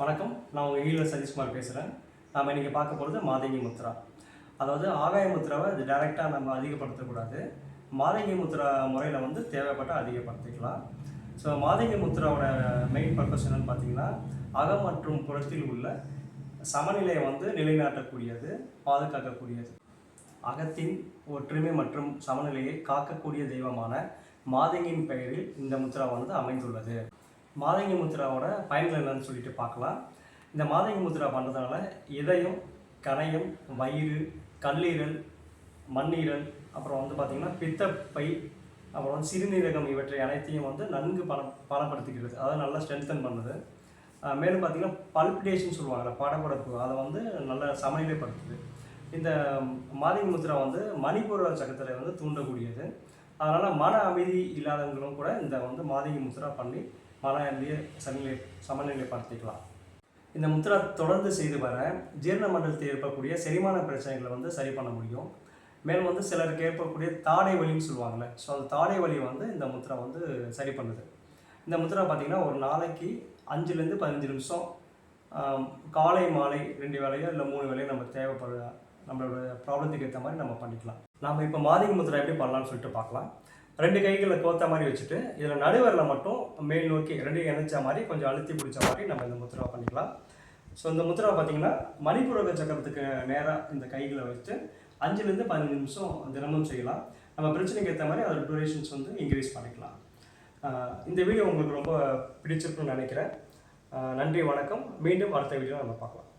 வணக்கம். நான் உங்கள் ஈழ சதீஷ்குமார் பேசுகிறேன். நாம் இன்றைக்கி பார்க்க போகிறது மாதங்கி முத்ரா. அதாவது ஆகாய முத்ராவை இது டைரெக்டாக நம்ம அதிகப்படுத்தக்கூடாது. மாதங்கி முத்ரா முறையில் வந்து தேவைப்பட்டால் அதிகப்படுத்திக்கலாம். ஸோ மாதங்கி முத்ராவோட மெயின் பர்பஸ் என்னென்னு பார்த்தீங்கன்னா, அகம் மற்றும் புறத்தில் உள்ள சமநிலையை வந்து நிலைநாட்டக்கூடியது, பாதுகாக்கக்கூடியது. அகத்தின் ஒற்றுமை மற்றும் சமநிலையை காக்கக்கூடிய தெய்வமான மாதங்கியின் பெயரில் இந்த முத்ரா வந்து அமைந்துள்ளது. மாதங்கி முத்ராவோட பயன்கள் என்னன்னு சொல்லிட்டு பார்க்கலாம். இந்த மாதங்கி முத்ரா பண்ணுறதுனால இதயம், கணையம், வயிறு, கல்லீரல், மண்ணீரல், அப்புறம் வந்து பார்த்திங்கன்னா பித்தப்பை, அப்புறம் வந்து சிறுநீரகம் இவற்றை அனைத்தையும் வந்து நன்கு பலப்படுத்திக்கிறது. அதாவது நல்லா ஸ்ட்ரென்தன் பண்ணுது. மேலும் பார்த்திங்கன்னா பல்பிடேஷன் சொல்லுவாங்கள்ல, படபடப்பு, அதை வந்து நல்லா சமநிலைப்படுத்துது. இந்த மாதங்கி முத்ரா வந்து மணிப்பூர சக்கரத்தை வந்து தூண்டக்கூடியது. அதனால் மன அமைதி இல்லாதவங்களும் கூட இந்த வந்து மாதங்கி முத்ரா பண்ணி மன அமைதியை சமநிலைப்படுத்திக்கலாம். இந்த முத்ரா தொடர்ந்து செய்து வர ஜீரண மண்டலத்தில் ஏற்படக்கூடிய செரிமான பிரச்சனைகளை வந்து சரி பண்ண முடியும். மேலும் வந்து சிலருக்கு ஏற்படக்கூடிய தாடை வலின்னு சொல்லுவாங்கள்ல, ஸோ அந்த தாடை வலியை வந்து இந்த முத்ரா வந்து சரி பண்ணுது. இந்த முத்ரா பார்த்திங்கன்னா ஒரு நாளைக்கு 5லேருந்து 15 நிமிஷம் காலை மாலை 2 வேளையோ இல்லை 3 வேளையோ நம்ம தேவைப்படுற நம்மளோட ப்ராப்ளத்துக்கு ஏற்ற மாதிரி நம்ம பண்ணிக்கலாம். நம்ம இப்போ மாதங்கி முத்ரா எப்படி பண்ணலாம்னு சொல்லிட்டு பார்க்கலாம். 2 கைகளை கோத்த மாதிரி வச்சுட்டு இதில் நடுவரில் மட்டும் மேல் நோக்கி 2 இணைச்ச மாதிரி கொஞ்சம் அழுத்தி பிடிச்ச மாதிரி நம்ம இந்த முத்ரா பண்ணிக்கலாம். ஸோ இந்த முத்ரா பார்த்திங்கன்னா மணிப்பூரக சக்கரத்துக்கு நேராக இந்த கைகளை வச்சு 5லேருந்து 15 நிமிஷம் தினமும் செய்யலாம். நம்ம பிரச்சனைக்கு ஏற்ற மாதிரி அதோட டூரேஷன்ஸ் வந்து இன்க்ரீஸ் பண்ணிக்கலாம். இந்த வீடியோ உங்களுக்கு ரொம்ப பிடிச்சிருக்குன்னு நினைக்கிறேன். நன்றி, வணக்கம். மீண்டும் அடுத்த வீடியோ நம்ம பார்க்கலாம்.